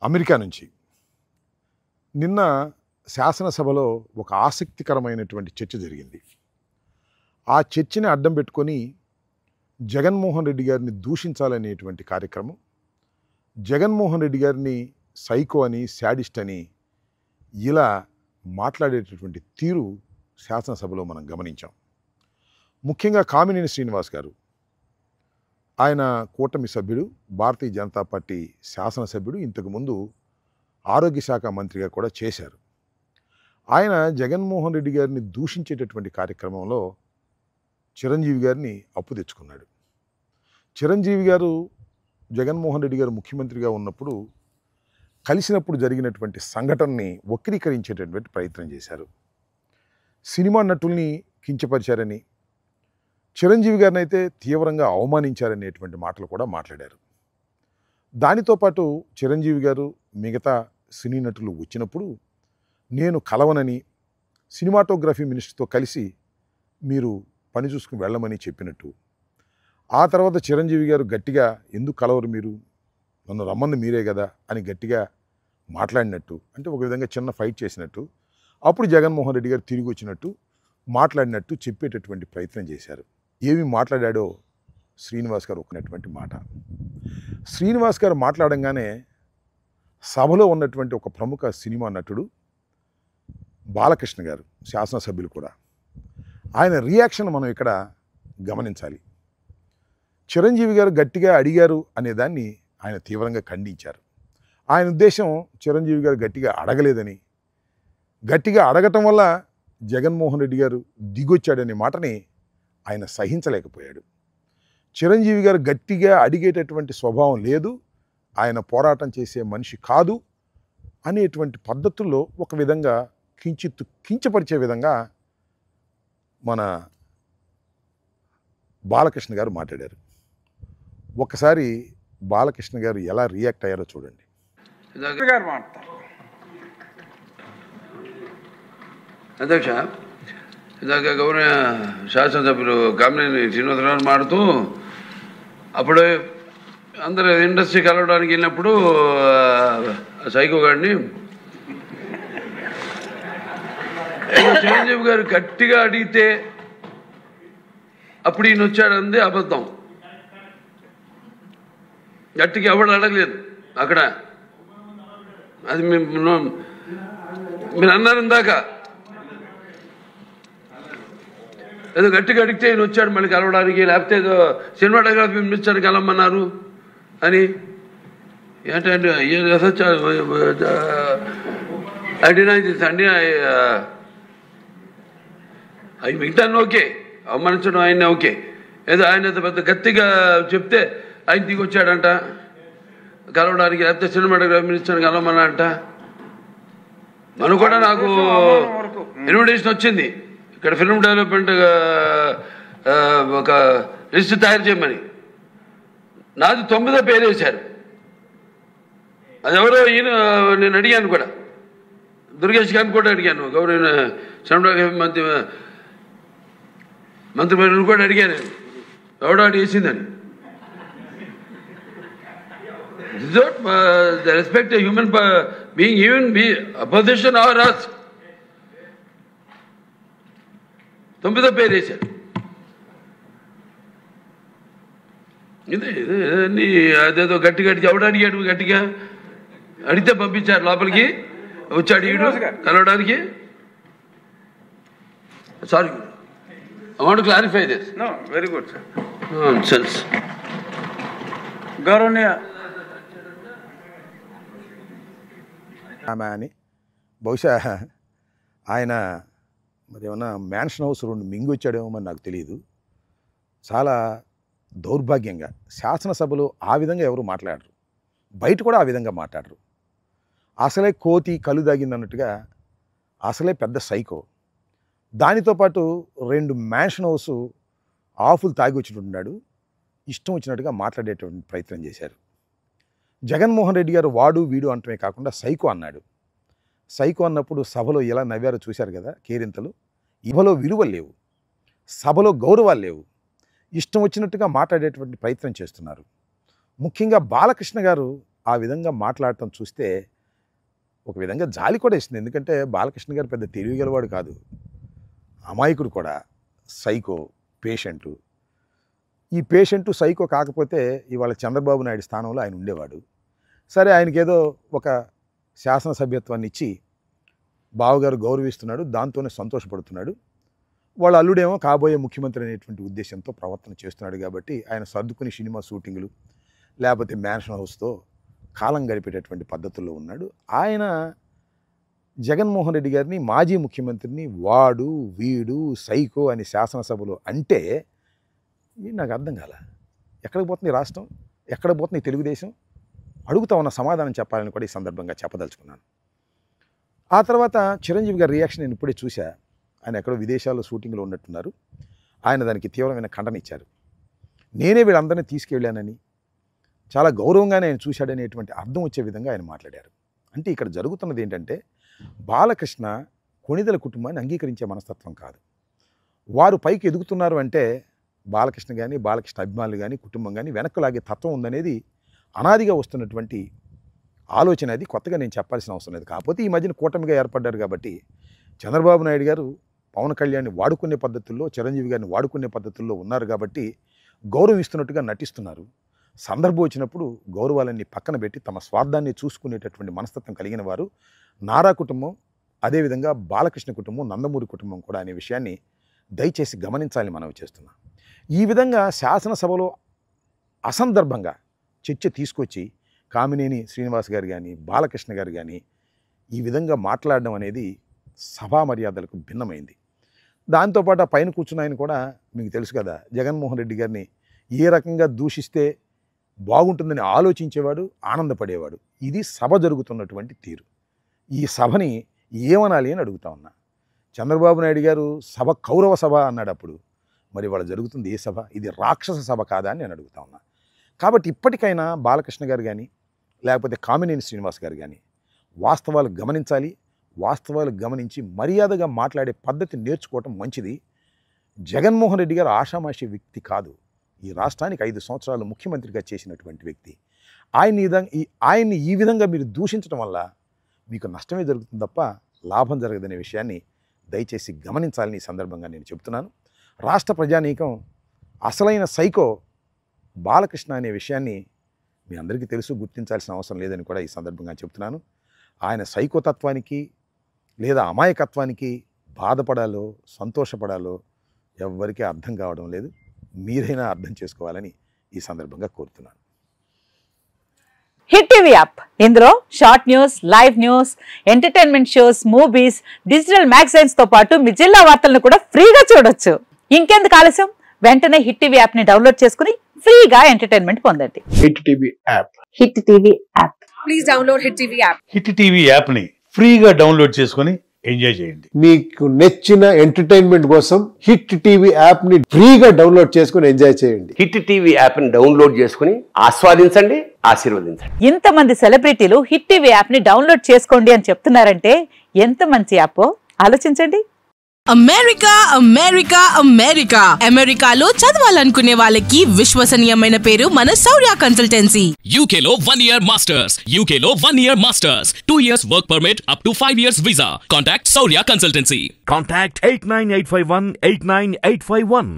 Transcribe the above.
America నుంచి నిన్న శాసనసభలో ఒక ఆసక్తికరమైనటువంటి చర్చ జరిగింది. ఆ చర్చని అడ్డం పెట్టుకొని జగన్మోహన్ రెడ్డి గారిని దూషించాలనేటువంటి కార్యక్రమం, జగన్మోహన్ రెడ్డి గారిని సైకో అని, శాడిస్ట్ అని ఇలా మాట్లాడేటటువంటి తీరు శాసనసభలో మనం గమనించాం. ముఖ్యంగా కామినేని శ్రీనివాస్ గారు, ఆయన కూటమి సభ్యుడు, భారతీయ జనతా పార్టీ శాసనసభ్యుడు, ఇంతకుముందు ఆరోగ్య శాఖ మంత్రిగా కూడా చేశారు. ఆయన జగన్మోహన్ రెడ్డి గారిని దూషించేటటువంటి కార్యక్రమంలో చిరంజీవి గారిని అప్పు తెచ్చుకున్నాడు. చిరంజీవి గారు జగన్మోహన్ రెడ్డి గారు ముఖ్యమంత్రిగా ఉన్నప్పుడు కలిసినప్పుడు జరిగినటువంటి సంఘటనని వక్రీకరించేటటువంటి ప్రయత్నం చేశారు. సినిమా నటుల్ని కించపరిచారని, చిరంజీవి గారిని అయితే తీవ్రంగా అవమానించారనేటువంటి మాటలు కూడా మాట్లాడారు. దానితో పాటు చిరంజీవి గారు మిగతా సినీ నటులు వచ్చినప్పుడు నేను కలవనని, సినిమాటోగ్రఫీ మినిస్టర్తో కలిసి మీరు పని చూసుకుని వెళ్ళమని చెప్పినట్టు, ఆ తర్వాత చిరంజీవి గారు గట్టిగా ఎందుకు కలవరు మీరు, నన్ను రమ్మంది మీరే కదా అని గట్టిగా మాట్లాడినట్టు, అంటే ఒక విధంగా చిన్న ఫైట్ చేసినట్టు, అప్పుడు జగన్మోహన్ రెడ్డి గారు తిరిగి వచ్చినట్టు మాట్లాడినట్టు చెప్పేటటువంటి ప్రయత్నం చేశారు. ఏమి మాట్లాడాడో శ్రీనివాస్ గారు ఒక్కనటువంటి మాట. శ్రీనివాస్ గారు మాట్లాడంగానే సభలో ఉన్నటువంటి ఒక ప్రముఖ సినిమా నటుడు బాలకృష్ణ గారు, శాసనసభ్యులు కూడా, ఆయన రియాక్షన్ మనం ఇక్కడ గమనించాలి. చిరంజీవి గారు గట్టిగా అడిగారు అనేదాన్ని ఆయన తీవ్రంగా ఖండించారు. ఆయన ఉద్దేశం చిరంజీవి గారు గట్టిగా అడగలేదని, గట్టిగా అడగటం వల్ల జగన్మోహన్ రెడ్డి గారు దిగొచ్చాడనే మాటని ఆయన సహించలేకపోయాడు. చిరంజీవి గారు గట్టిగా అడిగేటటువంటి స్వభావం లేదు, ఆయన పోరాటం చేసే మనిషి కాదు అనేటువంటి పద్ధతుల్లో ఒక విధంగా కించపరిచే విధంగా మన బాలకృష్ణ గారు మాట్లాడారు. ఒకసారి బాలకృష్ణ గారు ఎలా రియాక్ట్ అయ్యారో చూడండి. అధ్యక్ష, ఇందాక గౌరవ శాసనసభ్యులు కామినేని శ్రీనివాసరావు మాడుతూ అప్పుడు అందరూ ఇండస్ట్రీ కలవడానికి వెళ్ళినప్పుడు సైకో గారిని చిరంజీవి గారు గట్టిగా అడిగితే అప్పుడు ఈయన వచ్చాడంది అబద్ధం. గట్టిగా ఎవడు అడగలేదు అక్కడ. అది మీరు అన్నారు ఇందాక, ఏదో గట్టిగా అడిగితే ఈయన వచ్చాడు మళ్ళీ కలవడానికి, లేకపోతే ఏదో సినిమాటోగ్రఫీ మినిస్టర్ కలవమన్నారు అని. ఏంటంటే అవి మిగతాన్ని ఓకే, అవమానించడం ఆయన ఓకే, ఏదో ఆయన పెద్ద గట్టిగా చెప్తే ఆయన దిగి వచ్చాడంట కలవడానికి, లేకపోతే సినిమాటోగ్రఫీ మినిస్టర్ కలవమన్నా అంట. మనం కూడా నాకు ఇన్విటేషన్ వచ్చింది ఇక్కడ ఫిల్మ్ డెవలప్మెంట్ ఒక లిస్ట్ తయారు చేయమని. నాది 9వ పేరు వేశారు. అది ఎవరో ఈయన నేను అడిగాను కూడా, దుర్గేష్ గారిని కూడా అడిగాను, గౌరవ సినిమాటోగ్రఫీ మంత్రివర్యులు కూడా అడిగాను, ఎవడో అడిగేసిందని. The respect a human being, even be opposition or us. 9వ పేరు వేశారు. ఇదే అదేదో గట్టిగా ఎవడు అడిగాడు, గట్టిగా అడిగితే పంపించారు లోపలికి, వచ్చాడు ఈడు కలవడానికి. Sorry, I want to clarify this. No, very good, sir. Nonsense. గౌరవనీయ ఆమె అని బహుశా ఆయన మరి ఏమన్నా మ్యాన్షన్ హౌస్ 2 మింగొచ్చాడేమో మరి నాకు తెలియదు. చాలా దౌర్భాగ్యంగా శాసనసభలో ఆ విధంగా ఎవరు మాట్లాడరు, బయట కూడా ఆ విధంగా మాట్లాడరు. అసలే కోతి కళ్ళు దాగిందన్నట్టుగా అసలే పెద్ద సైకో. దానితో పాటు 2 మ్యాన్షన్ హౌస్ ఆఫులు తాగి వచ్చినట్టున్నాడు, ఇష్టం వచ్చినట్టుగా మాట్లాడేటువంటి ప్రయత్నం చేశారు. జగన్మోహన్ రెడ్డి గారు వాడు వీడు అంటమే కాకుండా సైకో అన్నాడు. సైకో అన్నప్పుడు సభలో ఎలా నవ్వారో చూశారు కదా, కేరింతలు. ఇవ్వలో విలువలు లేవు, సభలో గౌరవాలు లేవు, ఇష్టం వచ్చినట్టుగా మాట్లాడేటువంటి ప్రయత్నం చేస్తున్నారు. ముఖ్యంగా బాలకృష్ణ గారు ఆ విధంగా మాట్లాడటం చూస్తే ఒక విధంగా జాలి కూడా ఇస్తుంది. ఎందుకంటే బాలకృష్ణ గారు పెద్ద తెలివిగలవాడు కాదు, అమాయకుడు కూడా, సైకో పేషెంటు. ఈ పేషెంటు సైకో కాకపోతే ఇవాళ చంద్రబాబు నాయుడు స్థానంలో ఆయన ఉండేవాడు. సరే, ఆయనకేదో ఒక శాసనసభ్యత్వాన్ని ఇచ్చి బావగారు గౌరవిస్తున్నాడు, దాంతోనే సంతోషపడుతున్నాడు. వాళ్ళ అల్లుడేమో కాబోయే ముఖ్యమంత్రి అనేటువంటి ఉద్దేశంతో ప్రవర్తన చేస్తున్నాడు కాబట్టి ఆయన సర్దుకుని సినిమా షూటింగులు లేకపోతే మ్యాన్షన్ హౌస్తో కాలం గడిపేటటువంటి పద్ధతుల్లో ఉన్నాడు. ఆయన జగన్మోహన్ రెడ్డి గారిని మాజీ ముఖ్యమంత్రిని వాడు వీడు సైకో అని శాసనసభలో అంటే నాకు అర్థం కాల. ఎక్కడికి పోతుంది రాష్ట్రం, ఎక్కడ పోతుంది తెలుగుదేశం? అడుగుతా ఉన్న సమాధానం చెప్పాలని కూడా ఈ సందర్భంగా చెప్పదలుచుకున్నాను. ఆ తర్వాత చిరంజీవి గారి రియాక్షన్ నేను ఇప్పుడే చూశా. ఆయన ఎక్కడో విదేశాల్లో షూటింగ్లో ఉన్నట్టున్నారు. ఆయన దానికి తీవ్రమైన ఖండన ఇచ్చారు. నేనే వీళ్ళందరినీ తీసుకెళ్ళానని, చాలా గౌరవంగానే ఆయన చూశాడనేటువంటి అర్థం వచ్చే విధంగా ఆయన మాట్లాడారు. అంటే ఇక్కడ జరుగుతున్నది ఏంటంటే బాలకృష్ణ కొణిదెల కుటుంబాన్ని అంగీకరించే మనస్తత్వం కాదు. వారు పైకి ఎదుగుతున్నారు అంటే బాలకృష్ణ కానీ బాలకృష్ణ అభిమానులు కానీ కుటుంబం కానీ వెనక్కు లాగే తత్వం ఉందనేది అనాదిగా వస్తున్నటువంటి ఆలోచన. అది కొత్తగా నేను చెప్పాల్సిన అవసరం లేదు. కాకపోతే ఈ మధ్యన కూటమిగా ఏర్పడ్డారు కాబట్టి చంద్రబాబు నాయుడు గారు పవన్ కళ్యాణ్ని వాడుకునే పద్ధతుల్లో, చిరంజీవి గారిని వాడుకునే పద్ధతుల్లో ఉన్నారు కాబట్టి గౌరవం ఇస్తున్నట్టుగా నటిస్తున్నారు. సందర్భం వచ్చినప్పుడు గౌరవాలన్నీ పక్కన పెట్టి తమ స్వార్థాన్ని చూసుకునేటటువంటి మనస్తత్వం కలిగిన వారు నారా కుటుంబం, అదేవిధంగా బాలకృష్ణ కుటుంబం, నందమూరి కుటుంబం కూడా అనే విషయాన్ని దయచేసి గమనించాలని మనవి చేస్తున్నాం. ఈ విధంగా శాసనసభలో అసందర్భంగా చర్చ తీసుకొచ్చి కామినేని శ్రీనివాస్ గారు కానీ బాలకృష్ణ గారు కానీ ఈ విధంగా మాట్లాడడం అనేది సభా మర్యాదలకు భిన్నమైంది. దాంతోపాటు ఆ పైన కూర్చున్న ఆయన కూడా మీకు తెలుసు కదా, జగన్మోహన్ రెడ్డి గారిని ఏ రకంగా దూషిస్తే బాగుంటుందని ఆలోచించేవాడు, ఆనందపడేవాడు. ఇది సభ జరుగుతున్నటువంటి తీరు. ఈ సభని ఏమనాలి అని అడుగుతా ఉన్నా. చంద్రబాబు నాయుడు గారు సభ కౌరవ సభ అన్నాడు అప్పుడు. మరి వాళ్ళ జరుగుతుంది ఏ సభ? ఇది రాక్షస సభ కాదా అని నేను అడుగుతా ఉన్నా. కాబట్టి ఇప్పటికైనా బాలకృష్ణ గారు కానీ లేకపోతే కామినేని శ్రీనివాస్ గారు కానీ వాస్తవాలు గమనించాలి. వాస్తవాలు గమనించి మర్యాదగా మాట్లాడే పద్ధతి నేర్చుకోవటం మంచిది. జగన్మోహన్ రెడ్డి గారు ఆషామాషి వ్యక్తి కాదు. ఈ రాష్ట్రానికి 5 సంవత్సరాలు ముఖ్యమంత్రిగా చేసినటువంటి వ్యక్తి. ఆయన్ని ఈ విధంగా మీరు దూషించడం వల్ల మీకు నష్టమే జరుగుతుంది తప్ప లాభం జరగదనే విషయాన్ని దయచేసి గమనించాలని ఈ సందర్భంగా నేను చెప్తున్నాను. రాష్ట్ర ప్రజానీకం అసలైన సైకో బాలకృష్ణ అనే విషయాన్ని మీ అందరికీ తెలుసు, గుర్తించాల్సిన అవసరం లేదని కూడా ఈ సందర్భంగా చెప్తున్నాను. ఆయన సైకోతత్వానికి లేదా అమాయకత్వానికి బాధపడాలో సంతోషపడాలో ఎవ్వరికీ అర్థం కావడం లేదు. మీరైనా అర్థం చేసుకోవాలని ఈ సందర్భంగా కోరుతున్నాను. హిట్ టీవీ యాప్, ఇందులో short news, live news, entertainment shows, movies, digital magazines తో పాటు మీ జిల్లా వార్తలను కూడా ఫ్రీగా చూడొచ్చు. ఇంకెందుకు ఆలస్యం, వెంటనే హిట్ టీవీ యాప్ ని డౌన్లోడ్ చేసుకుని ఫ్రీగా ఎంటర్టైన్మెంట్ పొందండి. Hit TV app. Hit TV app. Please download hit TV app. Hit TV app ని ఫ్రీగా డౌన్లోడ్ చేసుకొని ఎంజాయ్ చేయండి. మీకు నచ్చిన ఎంటర్టైన్మెంట్ కోసం హిట్ టీవీ యాప్ ని ఫ్రీగా డౌన్లోడ్ చేసుకొని ఎంజాయ్ చేయండి. హిట్ టీవీ యాప్ ని డౌన్లోడ్ చేసుకుని ఆస్వాదించండి, ఆశీర్వదించండి. ఇంతమంది సెలబ్రిటీలు హిట్ టీవీ యాప్ ని డౌన్లోడ్ చేసుకోండి అని చెప్తున్నారంటే ఎంత మంచి యాప్ ఆలోచించండి. అమెరికా అమెరికా అమెరికా అమెరికాలో చదవాలనుకునే వాళ్ళకి విశ్వసనీయమైన పేరు మన శౌర్య కన్సల్టెన్సీ. UK లో 1 year masters, UK లో 1 year masters, 2 years work permit up to 5 years visa. Contact Saurya Consultancy. Contact 89851 89851.